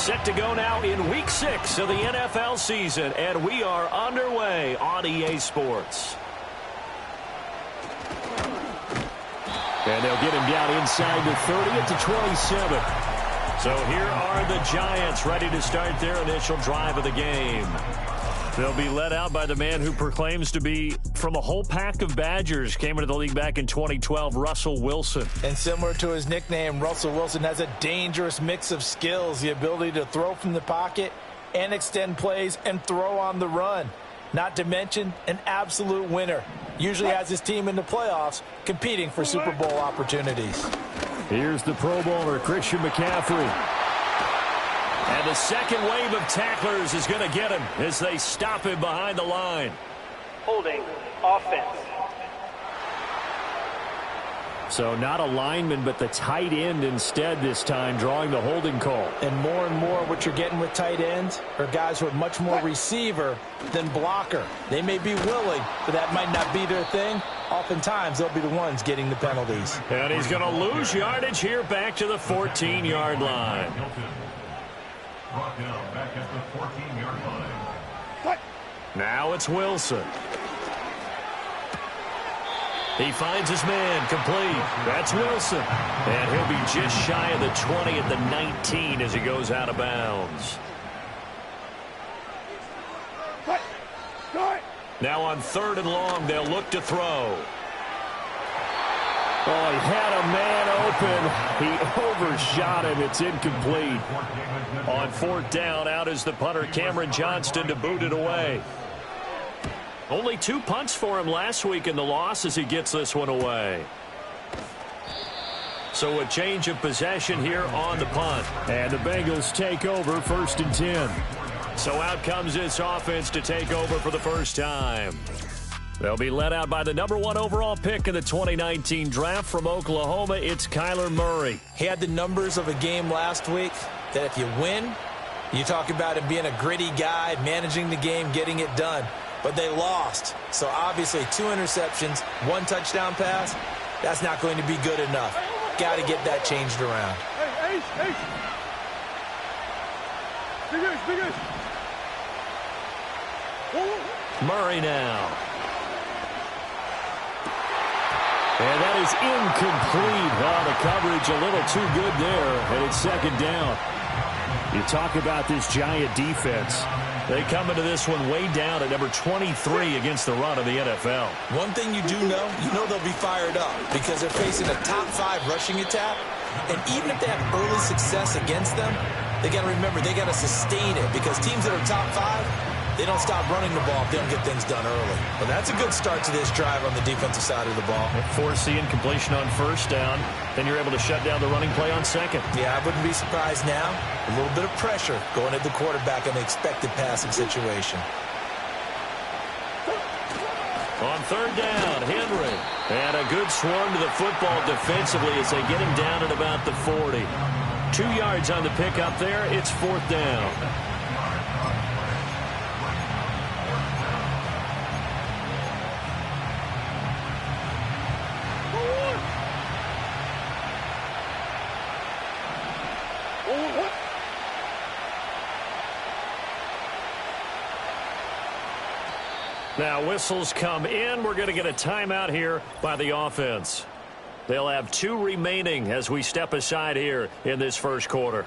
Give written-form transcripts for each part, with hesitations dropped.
Set to go now in Week 6 of the NFL season, and we are underway on EA Sports. And they'll get him down inside the 30 at the 27. So here are the Giants ready to start their initial drive of the game. They'll be led out by the man who proclaims to be from a whole pack of Badgers. Came into the league back in 2012, Russell Wilson. And similar to his nickname, Russell Wilson has a dangerous mix of skills. The ability to throw from the pocket and extend plays and throw on the run. Not to mention an absolute winner. Usually has his team in the playoffs competing for Super Bowl opportunities. Here's the Pro Bowler, Christian McCaffrey. And the second wave of tacklers is going to get him as they stop him behind the line. Holding offense. So not a lineman, but the tight end instead this time, drawing the holding call. And more what you're getting with tight ends are guys who are much more receiver than blocker. They may be willing, but that might not be their thing. Oftentimes, they'll be the ones getting the penalties. And he's going to lose yardage here back to the 14-yard line. Brought down back at the 14-yard line. Now it's Wilson. He finds his man complete. That's Wilson. And he'll be just shy of the 20 at the 19 as he goes out of bounds. Now on 3rd and long, they'll look to throw. Oh, he had a man open. He overshot him. It's incomplete. On 4th down, out is the punter, Cameron Johnston, to boot it away. Only 2 punts for him last week in the loss as he gets this one away. So a change of possession here on the punt. And the Bengals take over 1st and 10. So out comes this offense to take over for the first time. They'll be led out by the number 1 overall pick in the 2019 draft from Oklahoma. It's Kyler Murray. He had the numbers of a game last week that if you win, you talk about him being a gritty guy, managing the game, getting it done. But they lost. So obviously 2 interceptions, 1 touchdown pass, that's not going to be good enough. Got to get that changed around. Murray now. And that is incomplete. Oh, the coverage a little too good there, and it's 2nd down. You talk about this Giant defense. They come into this one way down at number 23 against the run of the NFL. One thing you know they'll be fired up because they're facing a top 5 rushing attack. And even if they have early success against them, they got to remember they got to sustain it because teams that are top 5, they don't stop running the ball if they don't get things done early. But that's a good start to this drive on the defensive side of the ball. Force the incompletion on 1st down. Then you're able to shut down the running play on 2nd. Yeah, I wouldn't be surprised now. A little bit of pressure going at the quarterback in the expected passing situation. On 3rd down, Henry. And a good swarm to the football defensively as they get him down at about the 40. 2 yards on the pickup there. It's 4th down. Now whistles come in. We're going to get a timeout here by the offense. They'll have 2 remaining as we step aside here in this first quarter.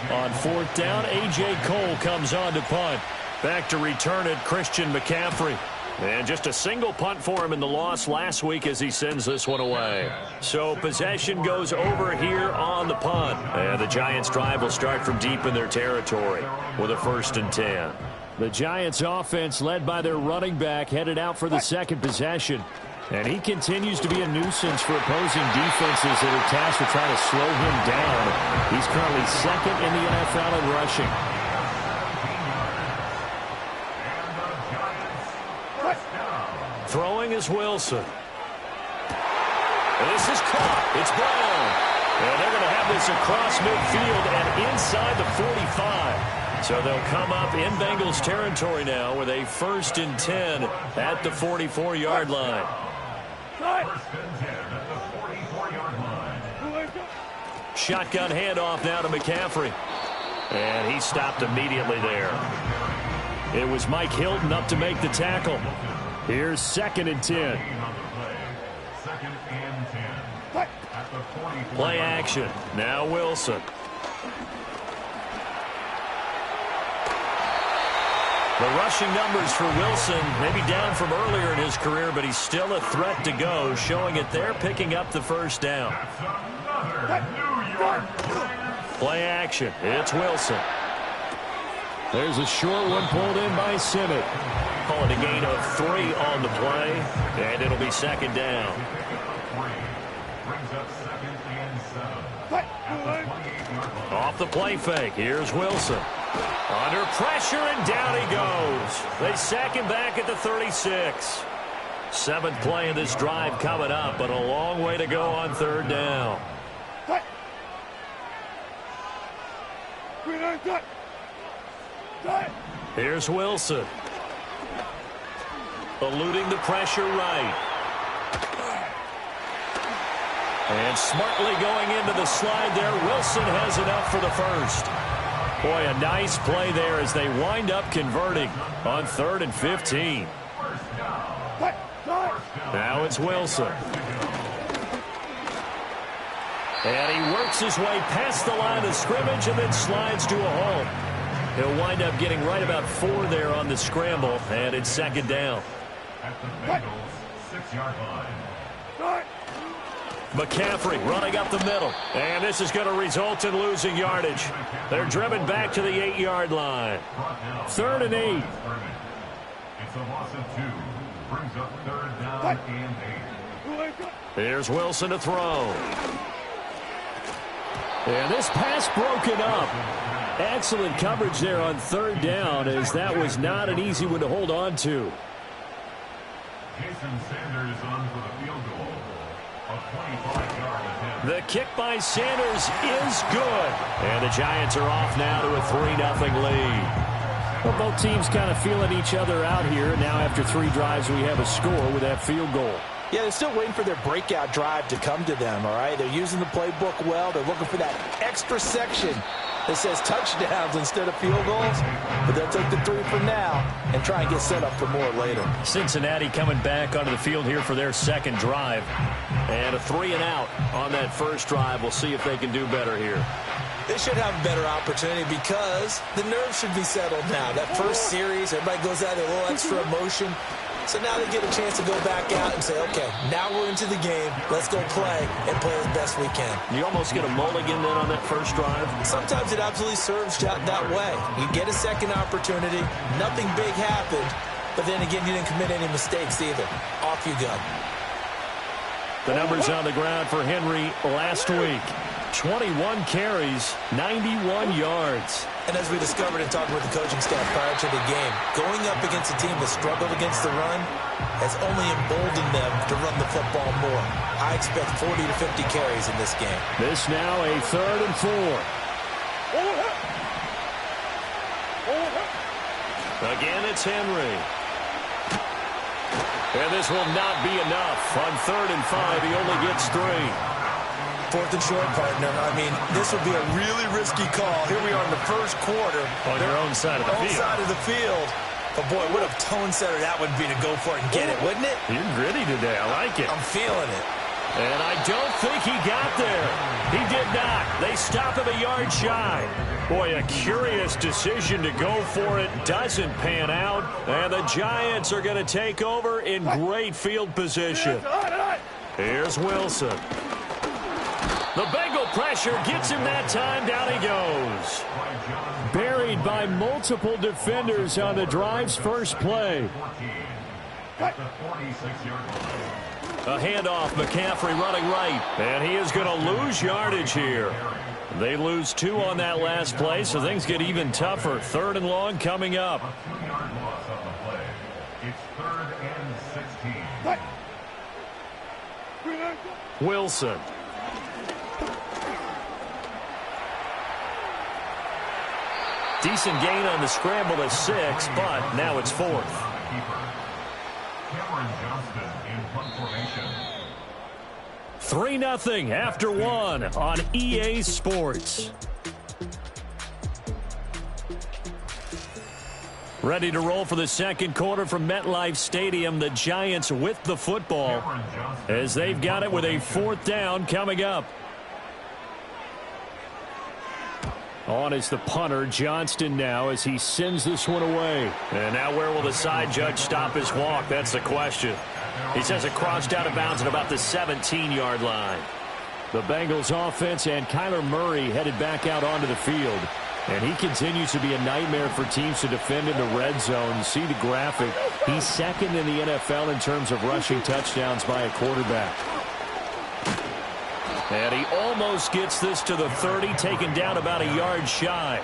On 4th down, A.J. Cole comes on to punt. Back to return it, Christian McCaffrey. And just a single punt for him in the loss last week as he sends this one away. So possession goes over here on the punt. And the Giants' drive will start from deep in their territory with a 1st and 10. The Giants' offense, led by their running back, headed out for the 2nd possession. And he continues to be a nuisance for opposing defenses that are tasked with trying to slow him down. He's currently 2nd in the NFL in rushing. Throwing is Wilson. And this is caught. It's Brown. And they're going to have this across midfield and inside the 45. So they'll come up in Bengals territory now with a 1st and 10 at the 44-yard line. 1st and 10 at the 44-yard line. Shotgun handoff now to McCaffrey. And he stopped immediately there. It was Mike Hilton up to make the tackle. Here's 2nd and 10. Play action. Now Wilson. The rushing numbers for Wilson maybe down from earlier in his career, but he's still a threat to go, showing it there, picking up the first down. Play action. It's Wilson. There's a short one pulled in by Simmons. Call it a gain of 3 on the play, and it'll be 2nd down. Off the play fake. Here's Wilson. Under pressure, and down he goes. They sack him back at the 36. 7th play of this drive coming up, but a long way to go on 3rd down. Here's Wilson. Eluding the pressure right. And smartly going into the slide there. Wilson has enough for the first. Boy, a nice play there as they wind up converting on 3rd and 15. Now it's Wilson. And he works his way past the line of scrimmage and then slides to a halt. He'll wind up getting right about 4 there on the scramble, and it's 2nd down. At the Bengals 6-yard line. McCaffrey running up the middle. And this is going to result in losing yardage. They're driven back to the 8-yard line. 3rd and 8. It's a loss of 2. Brings up 3rd down and 8. Here's Wilson to throw. And this pass broken up. Excellent coverage there on 3rd down, as that was not an easy one to hold on to. Jason Sanders on for the field goal. A 25-yard attempt. The kick by Sanders is good. And the Giants are off now to a 3-0 lead. Well, both teams kind of feeling each other out here. Now after 3 drives, we have a score with that field goal. Yeah, they're still waiting for their breakout drive to come to them, all right? They're using the playbook well. They're looking for that extra section that says touchdowns instead of field goals. But they'll take the 3 for now and try and get set up for more later. Cincinnati coming back onto the field here for their 2nd drive. And a 3-and-out on that first drive. We'll see if they can do better here. They should have a better opportunity because the nerves should be settled now. That first series, everybody goes out with a little extra emotion. So now they get a chance to go back out and say, okay, now we're into the game. Let's go play and play as best we can. You almost get a mulligan then on that first drive. Sometimes it absolutely serves that way. You get a second opportunity. Nothing big happened. But then again, you didn't commit any mistakes either. Off you go. The numbers on the ground for Henry last week. 21 carries, 91 yards. And as we discovered in talking with the coaching staff prior to the game, going up against a team that struggled against the run has only emboldened them to run the football more. I expect 40 to 50 carries in this game. This now a 3rd and 4. Again, it's Henry. And this will not be enough. On 3rd and 5, he only gets 3. 4th and short, partner. I mean, this would be a really risky call. Here we are in the first quarter. On your own side of the field. Own side of the field. But, boy, what a tone setter that would be to go for it and get it, wouldn't it? You're gritty today. I like it. I'm feeling it. And I don't think he got there. He did not. They stop him a yard shy. Boy, a curious decision to go for it. Doesn't pan out. And the Giants are going to take over in great field position. Here's Wilson. The Bengal pressure gets him that time. Down he goes. Buried by multiple defenders on the drive's first play. A handoff, McCaffrey running right. And he is going to lose yardage here. They lose 2 on that last play, so things get even tougher. 3rd and long coming up. It's 3rd and 16. Wilson. Decent gain on the scramble to 6, but now it's 4th. Cameron Johnston in punt formation. 3-0 after one on EA Sports. Ready to roll for the second quarter from MetLife Stadium. The Giants with the football as they've got it with a 4th down coming up. On is the punter, Johnston, now as he sends this one away. And now where will the side judge stop his walk? That's the question. He says it crossed out of bounds at about the 17-yard line. The Bengals offense and Kyler Murray headed back out onto the field. And he continues to be a nightmare for teams to defend in the red zone. You see the graphic. He's second in the NFL in terms of rushing touchdowns by a quarterback. And he almost gets this to the 30, taken down about a yard shy.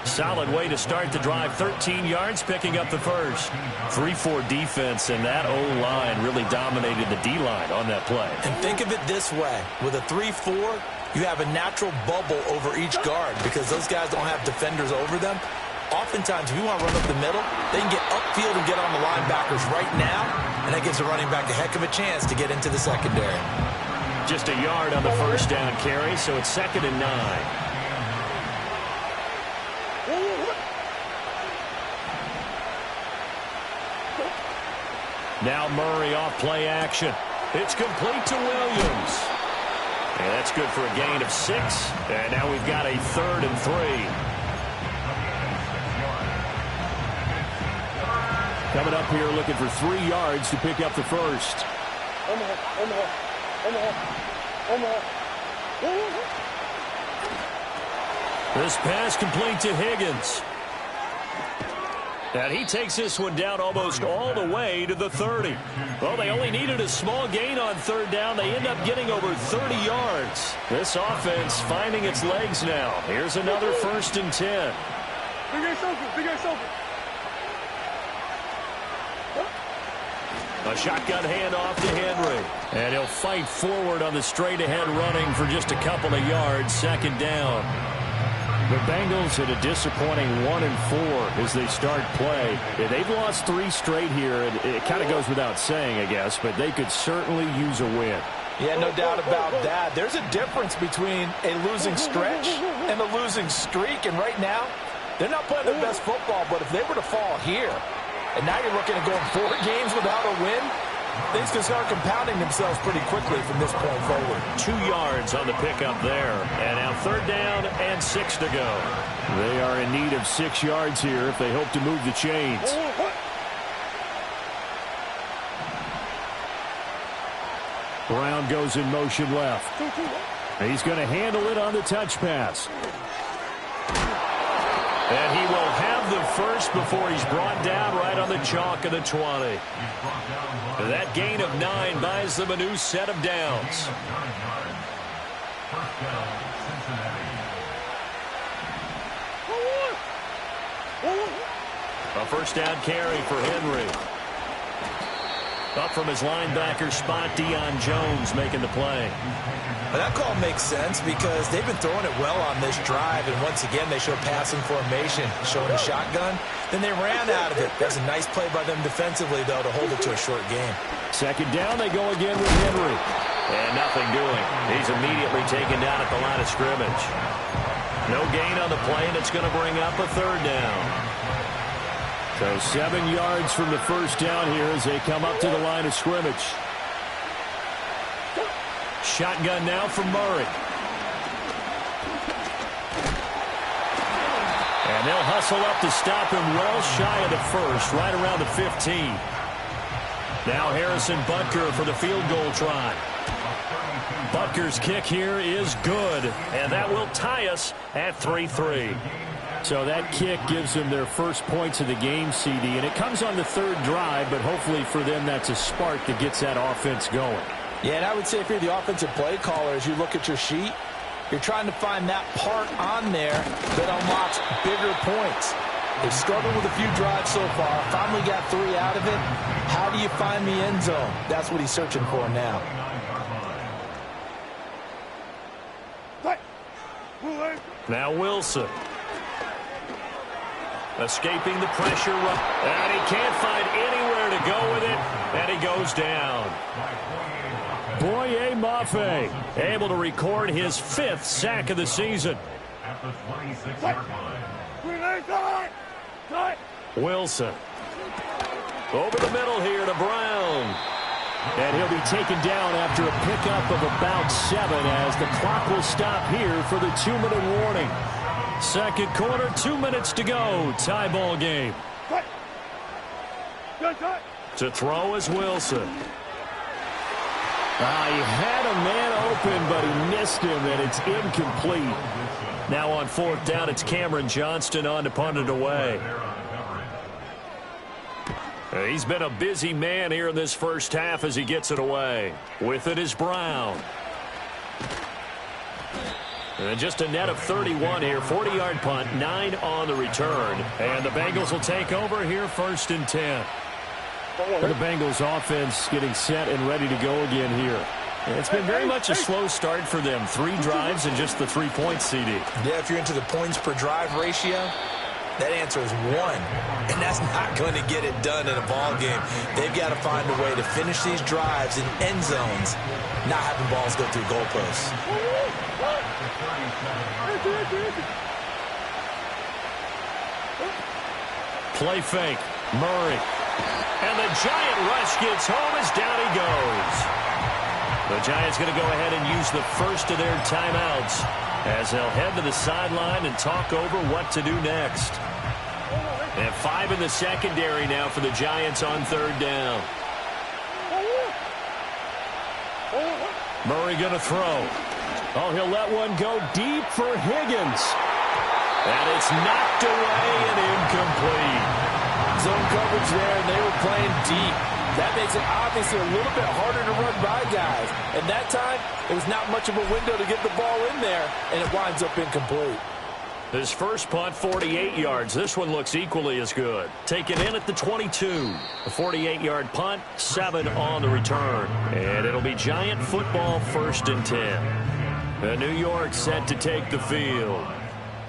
Solid way to start the drive. 13 yards, picking up the first. 3-4 defense, and that O-line really dominated the D-line on that play. And think of it this way. With a 3-4, you have a natural bubble over each guard because those guys don't have defenders over them. Oftentimes, if you want to run up the middle, they can get upfield and get on the linebackers right now, and that gives the running back a heck of a chance to get into the secondary. Just a yard on the first down carry, so it's 2nd and 9. Now Murray off play action. It's complete to Williams. And that's good for a gain of 6. And now we've got a 3rd and 3. Coming up here looking for 3 yards to pick up the first. This pass complete to Higgins. And he takes this one down almost all the way to the 30. Well, they only needed a small gain on 3rd down. They end up getting over 30 yards. This offense finding its legs now. Here's another 1st and 10. A shotgun handoff to Henry. And he'll fight forward on the straight-ahead running for just a couple of yards. 2nd down. The Bengals at a disappointing 1-4 as they start play. They've lost 3 straight here. It kind of goes without saying, I guess, but they could certainly use a win. Yeah, no doubt about that. There's a difference between a losing stretch and a losing streak, and right now, they're not playing their best football, but if they were to fall here, and now you're looking at going 4 games without a win, things can start compounding themselves pretty quickly from this point forward. 2 yards on the pickup there. And now 3rd down and 6 to go. They are in need of 6 yards here if they hope to move the chains. Brown goes in motion left. He's going to handle it on the touch pass. And he will have the first before he's brought down right on the chalk of the 20. That gain of 9 buys them a new set of downs. A 1st down carry for Henry. Up from his linebacker spot, Deion Jones making the play. But that call makes sense because they've been throwing it well on this drive, and once again they show passing formation, showing a shotgun. Then they ran out of it. That's a nice play by them defensively, though, to hold it to a short game. 2nd down, they go again with Henry. And nothing doing. He's immediately taken down at the line of scrimmage. No gain on the play, and it's going to bring up a 3rd down. So 7 yards from the first down here as they come up to the line of scrimmage. Shotgun now from Murray. And they'll hustle up to stop him well shy of the first, right around the 15. Now Harrison Butker for the field goal try. Butker's kick here is good, and that will tie us at 3-3. So that kick gives them their first points of the game, CD, and it comes on the 3rd drive, but hopefully for them that's a spark that gets that offense going. Yeah, and I would say if you're the offensive play caller, as you look at your sheet, you're trying to find that part on there that unlocks bigger points. They've struggled with a few drives so far, finally got 3 out of it. How do you find the end zone? That's what he's searching for now. Now Wilson. Escaping the pressure. And he can't find anywhere to to go with it, and he goes down. Boye Mafe able to record his 5th sack of the season. At the 26-yard line. Wilson. Over the middle here to Brown. And he'll be taken down after a pickup of about 7 as the clock will stop here for the 2-minute warning. Second quarter, 2 minutes to go. Tie ball game. To throw is Wilson. He had a man open, but he missed him, and it's incomplete. Now on 4th down, it's Cameron Johnston on to punt it away. He's been a busy man here in this first half as he gets it away. With it is Brown. And just a net of 31 here. 40-yard punt, 9 on the return. And the Bengals will take over here 1st and 10. The Bengals offense getting set and ready to go again here. It's been very much a slow start for them. 3 drives and just the 3 points, CD. Yeah, if you're into the points per drive ratio, that answer is 1. And that's not going to get it done in a ball game. They've got to find a way to finish these drives in end zones, not having balls go through goalposts. Play fake. Murray. And the Giant rush gets home as down he goes. The Giants going to go ahead and use the first of their timeouts as they'll head to the sideline and talk over what to do next. And 5 in the secondary now for the Giants on 3rd down. Murray going to throw. Oh, he'll let one go deep for Higgins. And it's knocked away and incomplete. Zone coverage there, and they were playing deep. That makes it obviously a little bit harder to run by guys. And that time, it was not much of a window to get the ball in there, and it winds up incomplete. His first punt, 48 yards. This one looks equally as good. Taken in at the 22. A 48-yard punt, 7 on the return. And it'll be Giant football 1st and 10. The New York set to take the field.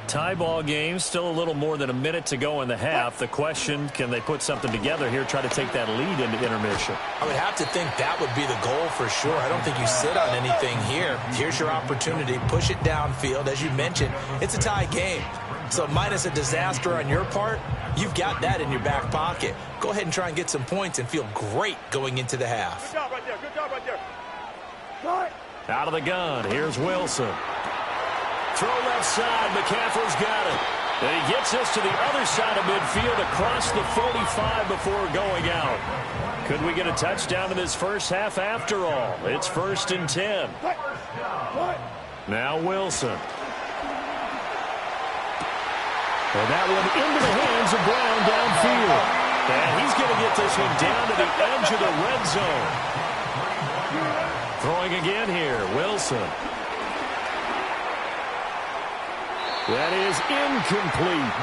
Tie ball game, still a little more than a minute to go in the half. The question, can they put something together here, try to take that lead into intermission? I would have to think that would be the goal for sure. I don't think you sit on anything here. Here's your opportunity. Push it downfield. As you mentioned, it's a tie game. So minus a disaster on your part, you've got that in your back pocket. Go ahead and try and get some points and feel great going into the half. Good job right there. Good job right there. Out of the gun, here's Wilson. Throw left side, McCaffrey's got it. And he gets us to the other side of midfield across the 45 before going out. Could we get a touchdown in this first half after all? It's 1st and 10. Now Wilson. And that one into the hands of Brown downfield. And he's going to get this one down to the edge of the red zone. Throwing again here, Wilson. That is incomplete.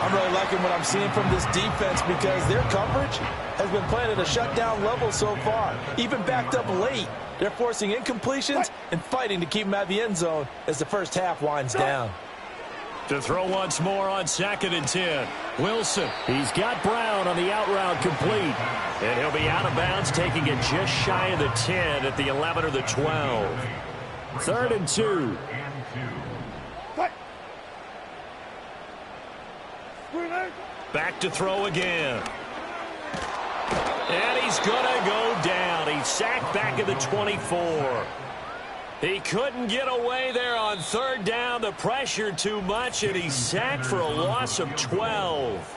I'm really liking what I'm seeing from this defense because their coverage has been playing at a shutdown level so far. Even backed up late, they're forcing incompletions and fighting to keep them out of the end zone as the first half winds down. To throw once more on 2nd and 10. Wilson. He's got Brown on the out route complete. And he'll be out of bounds, taking it just shy of the 10 at the 11 or the 12. 3rd and 2. Back to throw again. And he's going to go down. He's sacked back at the 24. He couldn't get away there on 3rd down. The pressure too much, and he's sacked for a loss of 12.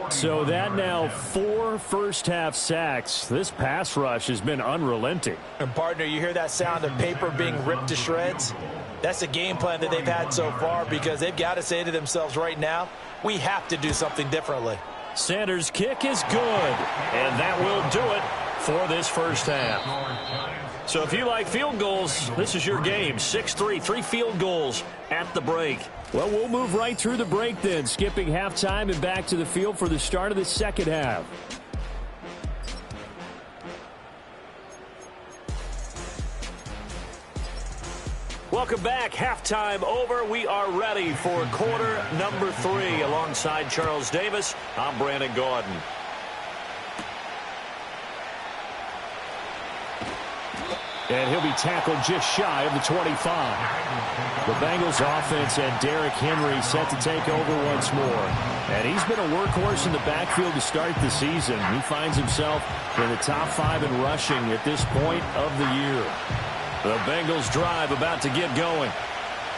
So that now 4 first-half sacks. This pass rush has been unrelenting. And, partner, you hear that sound of paper being ripped to shreds? That's the game plan that they've had so far because they've got to say to themselves right now, we have to do something differently. Sanders' kick is good, and that will do it for this first half. So if you like field goals, this is your game. 6-3, 3 field goals at the break. Well, we'll move right through the break then, skipping halftime and back to the field for the start of the second half. Welcome back. Halftime over. We are ready for quarter number 3. Alongside Charles Davis, I'm Brandon Gaudin. And he'll be tackled just shy of the 25. The Bengals offense and Derrick Henry set to take over once more. And he's been a workhorse in the backfield to start the season. He finds himself in the top 5 in rushing at this point of the year. The Bengals drive about to get going.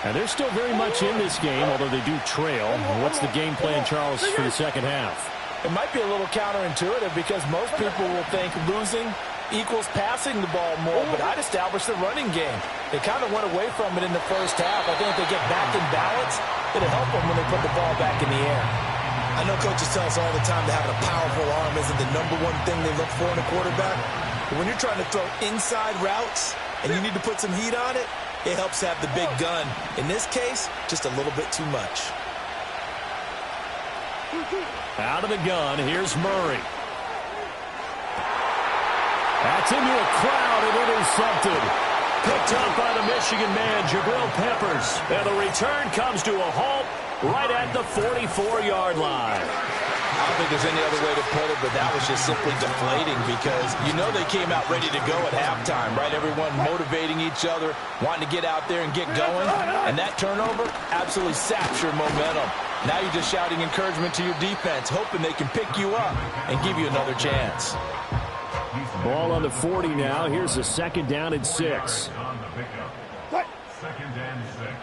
And they're still very much in this game, although they do trail. What's the game plan, Charles, for the second half? It might be a little counterintuitive because most people will think losing equals passing the ball more, but I'd establish the running game. They kind of went away from it in the first half. I think if they get back in balance, it'll help them when they put the ball back in the air. I know coaches tell us all the time that having a powerful arm isn't the #1 thing they look for in a quarterback. But when you're trying to throw inside routes and you need to put some heat on it, it helps have the big gun. In this case, just a little bit too much. Out of the gun, here's Murray. That's into a crowd and intercepted. Picked up by the Michigan man, Jabril Peppers. And the return comes to a halt right at the 44-yard line. I don't think there's any other way to put it, but that was just simply deflating because you know they came out ready to go at halftime, right? Everyone motivating each other, wanting to get out there and get going. And that turnover absolutely saps your momentum. Now you're just shouting encouragement to your defense, hoping they can pick you up and give you another chance. Ball on the 40 now. Here's a 2nd down and 6. Second and 6.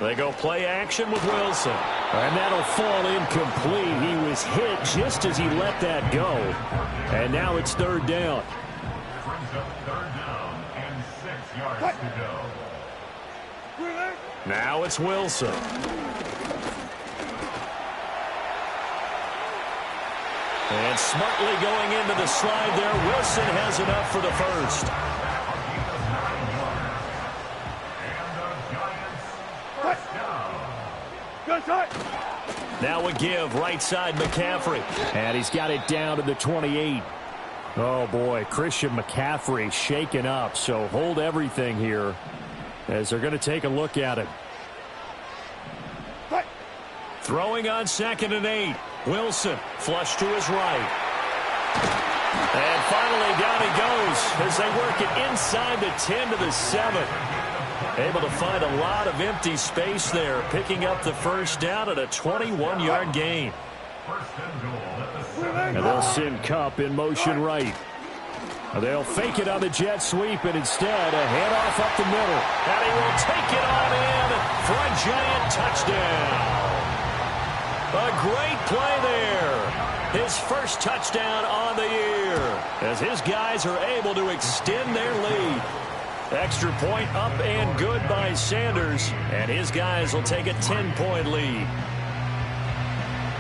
They go play action with Wilson. And that'll fall incomplete. He was hit just as he let that go. And now it's 3rd down. Brings up 3rd down and 6 yards to go. Now it's Wilson. And smartly going into the slide there. Wilson has enough for the first. Now a give right side McCaffrey. And he's got it down to the 28. Oh, boy, Christian McCaffrey shaken up. So hold everything here as they're going to take a look at him. Throwing on 2nd and 8. Wilson flush to his right. And finally down he goes as they work it inside the 10 to the 7. Able to find a lot of empty space there, picking up the first down at a 21-yard gain. And they'll send Kupp in motion right. They'll fake it on the jet sweep, and instead a handoff up the middle. And he will take it on in for a giant touchdown. A great play there. His first touchdown on the year as his guys are able to extend their lead. Extra point up and good by Sanders, and his guys will take a 10-point lead.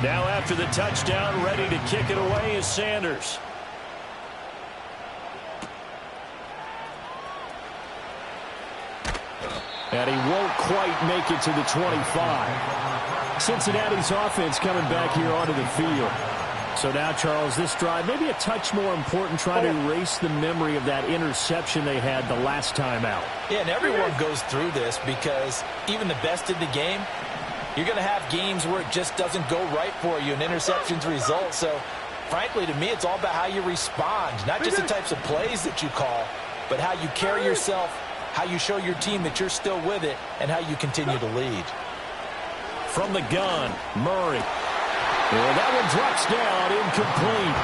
Now after the touchdown, ready to kick it away is Sanders. And he won't quite make it to the 25. Cincinnati's offense coming back here onto the field. So now, Charles, this drive maybe a touch more important, trying to erase the memory of that interception they had the last time out. Yeah, and everyone goes through this because even the best in the game, you're going to have games where it just doesn't go right for you and interceptions result. So, frankly, to me, it's all about how you respond, not just the types of plays that you call, but how you carry yourself, how you show your team that you're still with it, and how you continue to lead. From the gun, Murray. Well, that one drops down, incomplete.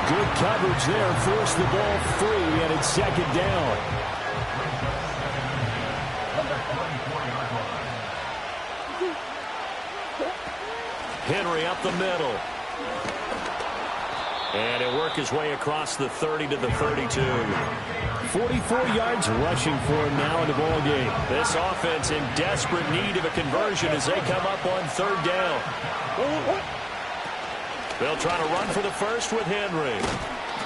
Good coverage there, forced the ball free, and it's 2nd down. Henry up the middle. And he'll work his way across the 30 to the 32. 44 yards rushing for him now in the ball game. This offense in desperate need of a conversion as they come up on 3rd down. They'll try to run for the first with Henry.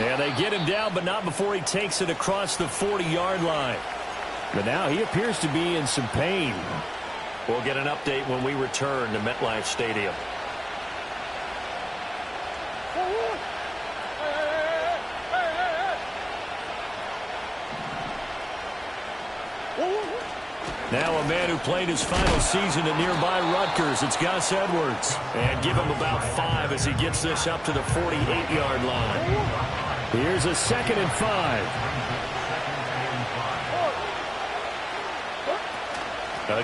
And they get him down, but not before he takes it across the 40-yard line. But now he appears to be in some pain. We'll get an update when we return to MetLife Stadium. Now a man who played his final season at nearby Rutgers. It's Gus Edwards. And give him about 5 as he gets this up to the 48-yard line. Here's a 2nd and 5.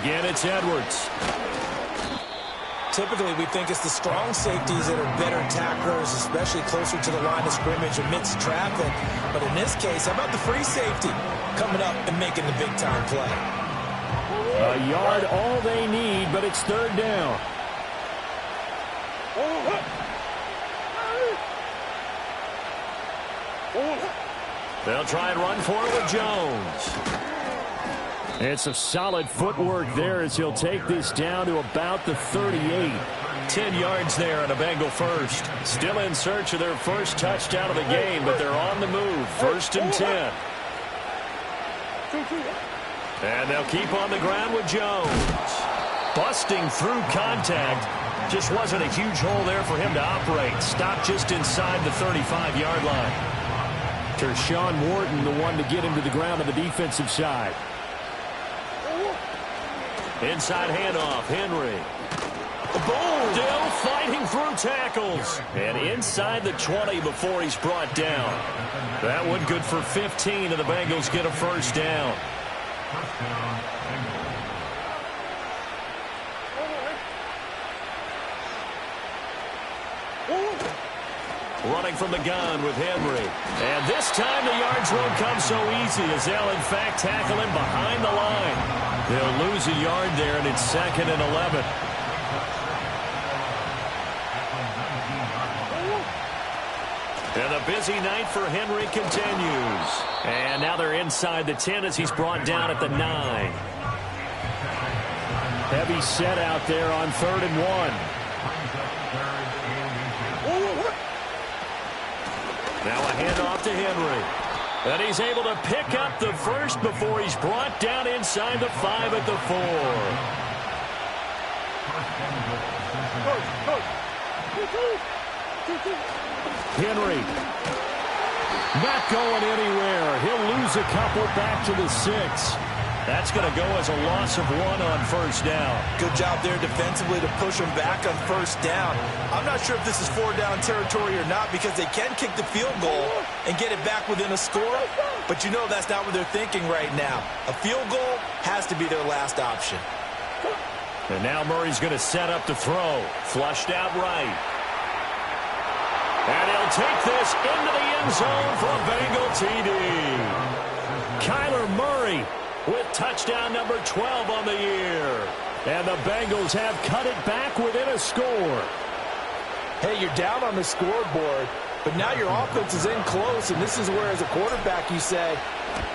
Again, it's Edwards. Typically, we think it's the strong safeties that are better tacklers, especially closer to the line of scrimmage amidst traffic. But in this case, how about the free safety coming up and making the big-time play? A yard all they need, but it's 3rd down. They'll try and run for it with Jones. It's a solid footwork there as he'll take this down to about the 38. 10 yards there on a Bengal first. Still in search of their first touchdown of the game, but they're on the move. 1st and 10. And they'll keep on the ground with Jones. Busting through contact. Just wasn't a huge hole there for him to operate. Stopped just inside the 35-yard line. Tershawn Wharton, the one to get him to the ground on the defensive side. Inside handoff, Henry. Still fighting through tackles. And inside the 20 before he's brought down. That one good for 15, and the Bengals get a 1st down. Running from the gun with Henry. And this time the yards won't come so easy as they'll in fact tackle him behind the line. They'll lose a yard there, and it's 2nd and 11. And the busy night for Henry continues. And now they're inside the 10 as he's brought down at the 9. Heavy set out there on 3rd and 1. Now a handoff to Henry. And he's able to pick up the first before he's brought down inside the 5 at the 4. Henry. Not going anywhere. He'll lose a couple back to the 6. That's going to go as a loss of 1 on 1st down. Good job there defensively to push him back on 1st down. I'm not sure if this is 4-down territory or not because they can kick the field goal and get it back within a score. But you know that's not what they're thinking right now. A field goal has to be their last option. And now Murray's going to set up to throw. Flushed out right. And he'll take this into the end zone for a Bengal TD. Kyler Murray with touchdown number 12 on the year. And the Bengals have cut it back within a score. Hey, you're down on the scoreboard, but now your offense is in close, and this is where, as a quarterback, you say,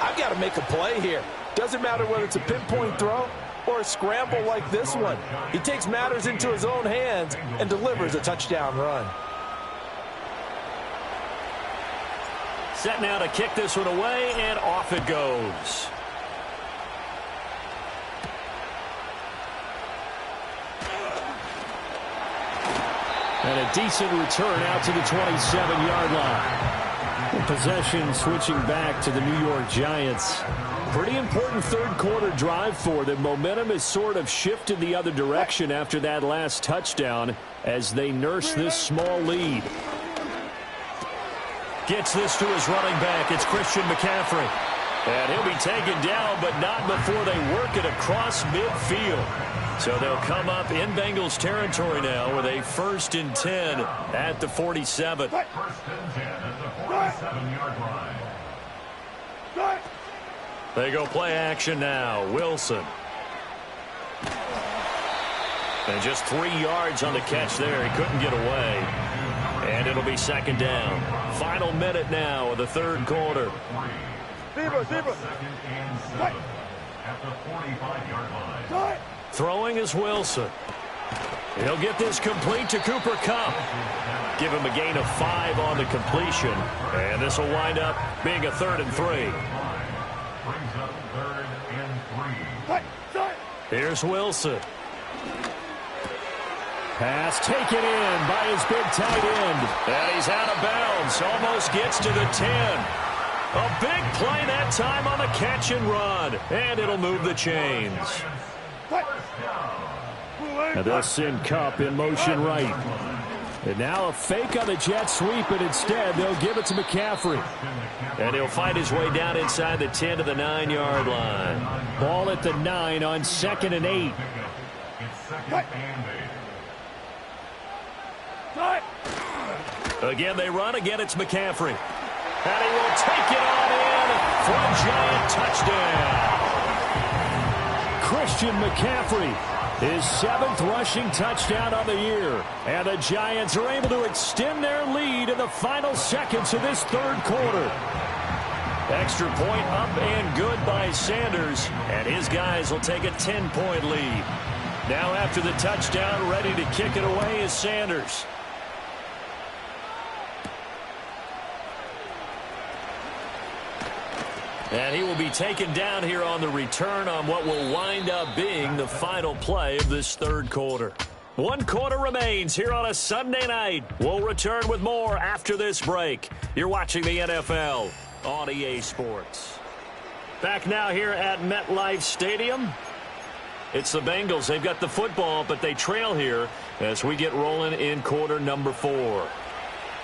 I've got to make a play here. Doesn't matter whether it's a pinpoint throw or a scramble like this one. He takes matters into his own hands and delivers a touchdown run. Set now to kick this one away, and off it goes. And a decent return out to the 27-yard line. Possession switching back to the New York Giants. Pretty important 3rd quarter drive for them. Momentum has sort of shifted the other direction after that last touchdown as they nurse this small lead. Gets this to his running back. It's Christian McCaffrey. And he'll be taken down, but not before they work it across midfield. So they'll come up in Bengals territory now with a 1st and 10 at the 47. 1st and 10 at the 47-yard line. They go play action now. Wilson. And just 3 yards on the catch there. He couldn't get away. And it'll be 2nd down. Final minute now of the 3rd quarter. Second and 7 at the 45-yard line. Throwing is Wilson. He'll get this complete to Cooper Kupp. Give him a gain of 5 on the completion. And this will wind up being a 3rd and 3. Brings up 3rd and 3. Here's Wilson. Pass taken in by his big tight end. And he's out of bounds. Almost gets to the 10. A big play that time on the catch and run. And it'll move the chains. And they'll send Kupp in motion right. And now a fake on the jet sweep, and instead they'll give it to McCaffrey. And he'll fight his way down inside the 10 to the 9-yard line. Ball at the 9 on 2nd and 8. Again, they run. Again, it's McCaffrey. And he will take it on in for a giant touchdown. Christian McCaffrey, his 7th rushing touchdown of the year. And the Giants are able to extend their lead in the final seconds of this 3rd quarter. Extra point up and good by Sanders. And his guys will take a 10-point lead. Now after the touchdown, ready to kick it away is Sanders. And he will be taken down here on the return on what will wind up being the final play of this 3rd quarter. 1 quarter remains here on a Sunday night. We'll return with more after this break. You're watching the NFL on EA Sports. Back now here at MetLife Stadium. It's the Bengals. They've got the football, but they trail here as we get rolling in quarter number 4.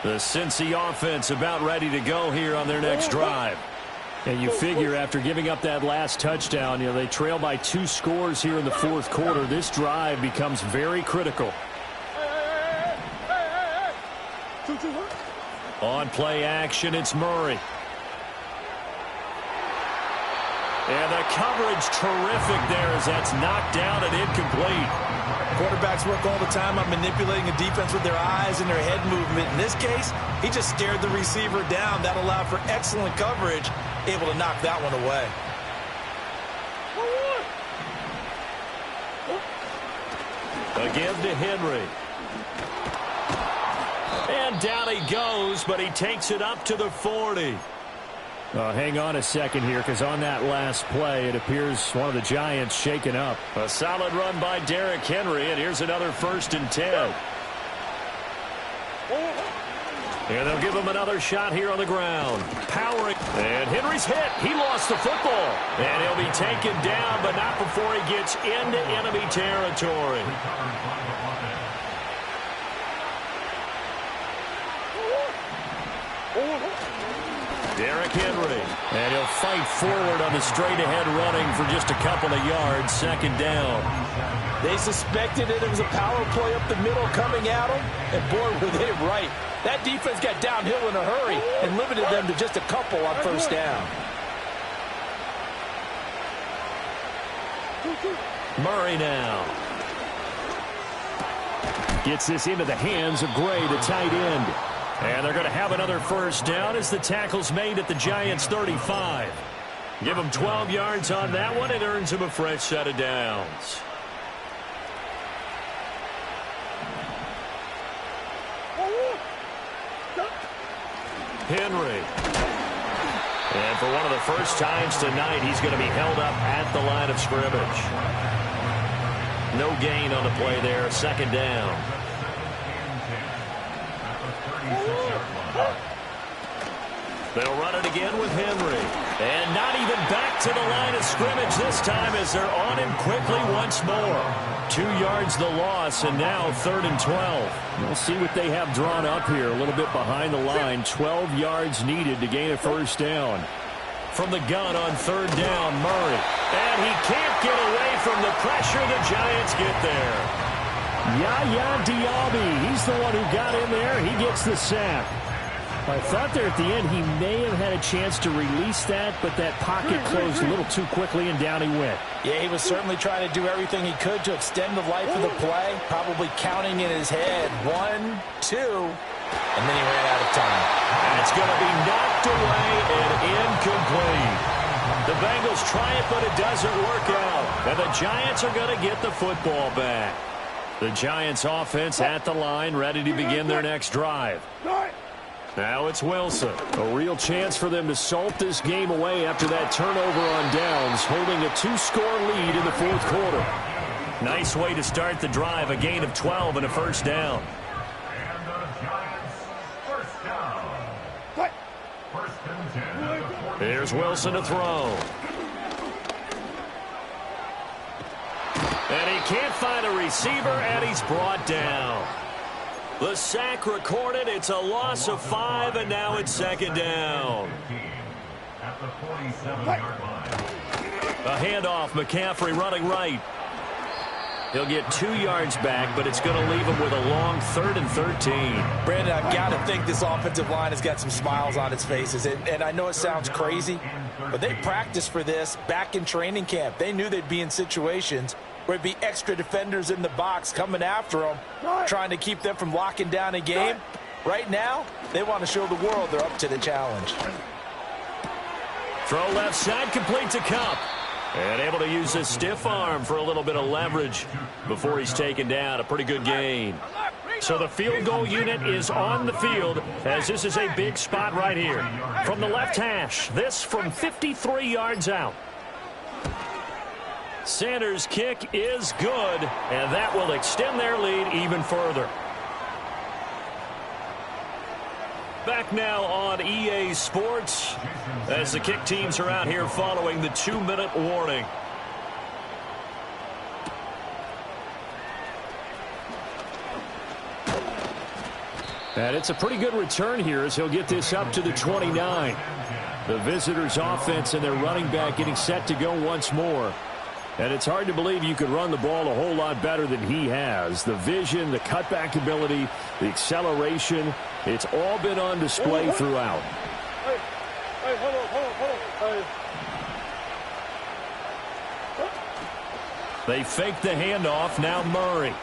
The Cincy offense about ready to go here on their next drive. And you figure after giving up that last touchdown, they trail by 2 scores here in the 4th quarter. This drive becomes very critical. On play action, it's Murray. And the coverage terrific there as that's knocked down and incomplete. Quarterbacks work all the time on manipulating a defense with their eyes and their head movement. In this case, he just scared the receiver down. That allowed for excellent coverage, able to knock that one away. Again to Henry. And down he goes, but he takes it up to the 40. Hang on a second here, because on that last play, it appears one of the Giants shaken up. A solid run by Derrick Henry, and here's another 1st and 10. And they'll give him another shot here on the ground. Powering. And Henry's hit. He lost the football. And he'll be taken down, but not before he gets into enemy territory. Derrick Henry. And he'll fight forward on the straight-ahead running for just a couple of yards. 2nd down. They suspected it was a power play up the middle coming at them. And boy, were they right. That defense got downhill in a hurry and limited them to just a couple on 1st down. Murray now. Gets this into the hands of Gray, the tight end. And they're going to have another 1st down as the tackle's made at the Giants' 35. Give them 12 yards on that one. It earns them a fresh set of downs. Henry. And for one of the first times tonight, he's going to be held up at the line of scrimmage. No gain on the play there. 2nd down. They'll run it again with Henry. And not even back to the line of scrimmage this time as they're on him quickly once more. 2 yards the loss, and now 3rd and 12. We'll see what they have drawn up here. A little bit behind the line. 12 yards needed to gain a 1st down. From the gun on 3rd down, Murray. And he can't get away from the pressure. The Giants get there. Yaya Diaby, he's the one who got in there. He gets the sack. I thought there at the end he may have had a chance to release that, but that pocket closed a little too quickly, and down he went. Yeah, he was certainly trying to do everything he could to extend the life of the play, probably counting in his head 1, 2, and then he ran out of time. And it's going to be knocked away and incomplete. The Bengals try it, but it doesn't work out. And the Giants are going to get the football back. The Giants offense at the line, ready to begin their next drive. Now it's Wilson. A real chance for them to salt this game away after that turnover on downs, holding a 2-score lead in the 4th quarter. Nice way to start the drive, a gain of 12 and a 1st down. And the Giants' 1st down. 1st and 10 at the Here's Wilson to throw. And he can't find a receiver, and he's brought down. The sack recorded. It's a loss of 5, and now it's second down. At the 47-yard line. A handoff, McCaffrey running right. He'll get 2 yards back, but it's going to leave him with a long 3rd and 13. Brandon, I've got to think this offensive line has got some smiles on its faces. And I know it sounds crazy, but they practiced for this back in training camp. They knew they'd be in situations where it'd be extra defenders in the box coming after them, trying to keep them from locking down a game. Right now, they want to show the world they're up to the challenge. Throw left side, complete to Cup. And able to use his stiff arm for a little bit of leverage before he's taken down. A pretty good gain. So the field goal unit is on the field as this is a big spot right here. From the left hash, this from 53 yards out. Sanders' kick is good, and that will extend their lead even further. Back now on EA Sports as the kick teams are out here following the 2-minute warning. And it's a pretty good return here as he'll get this up to the 29. The visitors' offense and their running back getting set to go once more. And it's hard to believe you could run the ball a whole lot better than he has. The vision, the cutback ability, the acceleration, it's all been on display throughout. Hey, hold on. They fake the handoff. Now Murray.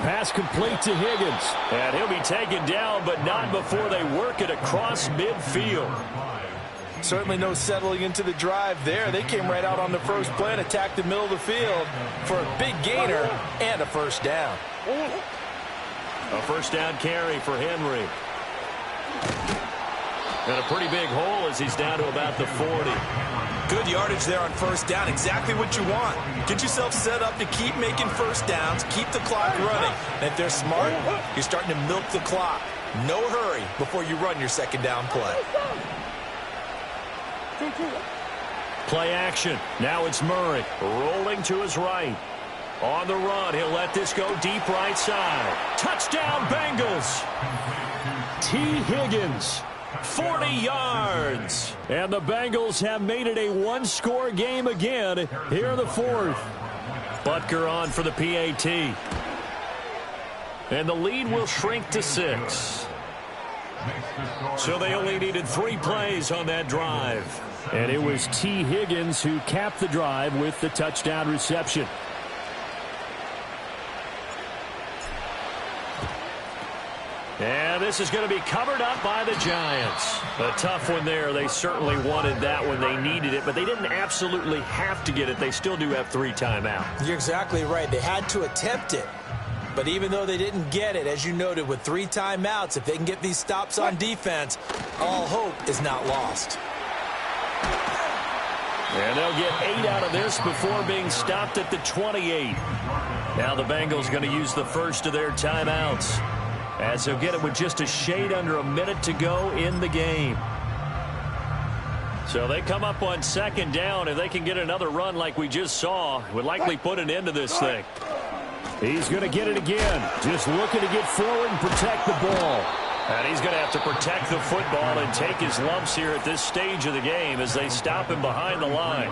Pass complete to Higgins. And he'll be taken down, but not before they work it across midfield. Certainly no settling into the drive there. They came right out on the first play and attacked the middle of the field for a big gainer and a first down. A first down carry for Henry. And a pretty big hole as he's down to about the 40. Good yardage there on first down. Exactly what you want. Get yourself set up to keep making first downs, keep the clock running. And if they're smart, you're starting to milk the clock. No hurry before you run your second down play. Play action. Now it's Murray rolling to his right. On the run, he'll let this go deep right side. Touchdown, Bengals. T. Higgins, 40 yards. And the Bengals have made it a one-score game again here in the fourth. Butker on for the PAT. And the lead will shrink to 6. So they only needed 3 plays on that drive. And it was T. Higgins who capped the drive with the touchdown reception. And this is going to be covered up by the Giants. A tough one there. They certainly wanted that when they needed it, but they didn't absolutely have to get it. They still do have 3 timeouts. You're exactly right. They had to attempt it. But even though they didn't get it, as you noted, with 3 timeouts, if they can get these stops on defense, all hope is not lost. And they'll get 8 out of this before being stopped at the 28. Now the Bengals going to use the first of their timeouts, as they'll get it with just a shade under a minute to go in the game. So they come up on second down. If they can get another run like we just saw, would likely put an end to this thing. He's going to get it again. Just looking to get forward and protect the ball. And he's going to have to protect the football and take his lumps here at this stage of the game as they stop him behind the line.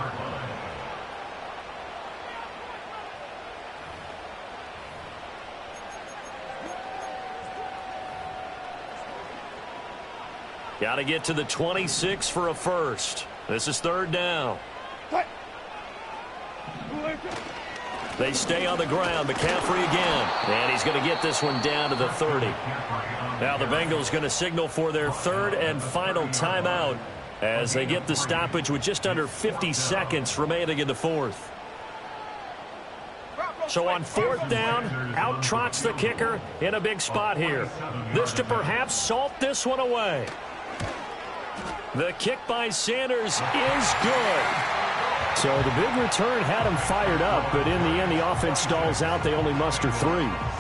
Got to get to the 26 for a first. This is third down. They stay on the ground. McCaffrey again. And he's going to get this one down to the 30. Now the Bengals going to signal for their third and final timeout as they get the stoppage with just under 50 seconds remaining in the fourth. So on fourth down, out trots the kicker in a big spot here. This to perhaps salt this one away. The kick by Sanders is good. So the big return had them fired up, but in the end, the offense stalls out. They only muster 3.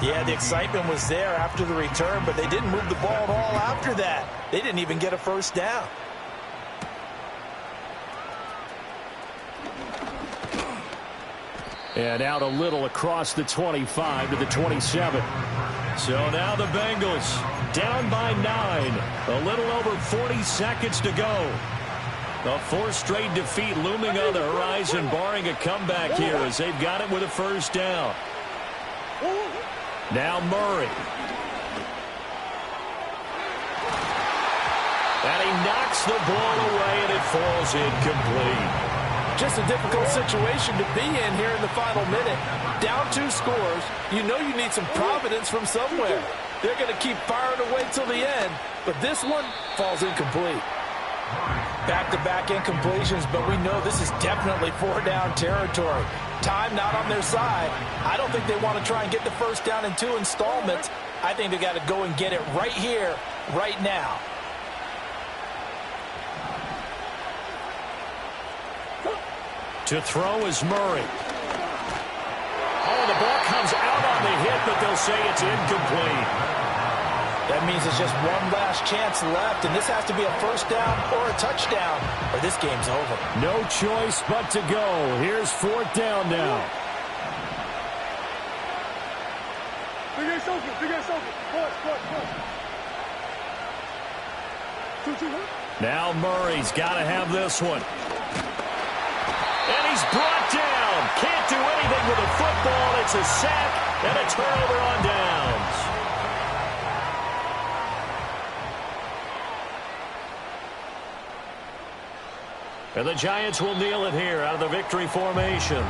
Yeah, the excitement was there after the return, but they didn't move the ball at all after that. They didn't even get a first down. And out a little across the 25 to the 27. So now the Bengals down by 9. A little over 40 seconds to go. A fourth straight defeat looming on the horizon, barring a comeback here as they've got it with a first down. Now Murray. And he knocks the ball away, and it falls incomplete. Just a difficult situation to be in here in the final minute. Down 2 scores. You know you need some providence from somewhere. They're going to keep firing away till the end, but this one falls incomplete. Back-to-back incompletions, but we know this is definitely 4-down territory. Time not on their side. I don't think they want to try and get the first down in 2 installments. I think they got to go and get it right here, right now. To throw is Murray. Oh, the ball comes out on the hit, but they'll say it's incomplete. That means it's just one last chance left, and this has to be a first down or a touchdown, or this game's over. No choice but to go. Here's 4th down now. Big ass open, big ass open. Push. Now Murray's got to have this one. And he's brought down. Can't do anything with the football. It's a sack and a turnover on downs. And the Giants will kneel it here out of the victory formation.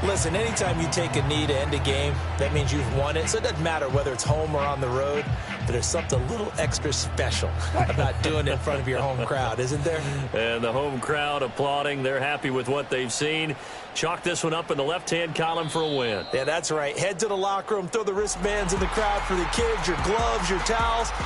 Listen, anytime you take a knee to end a game, that means you've won it. So it doesn't matter whether it's home or on the road, but there's something a little extra special about doing it in front of your home crowd, isn't there? And the home crowd applauding. They're happy with what they've seen. Chalk this one up in the left-hand column for a win. Yeah, that's right. Head to the locker room, throw the wristbands in the crowd for the kids, your gloves, your towels.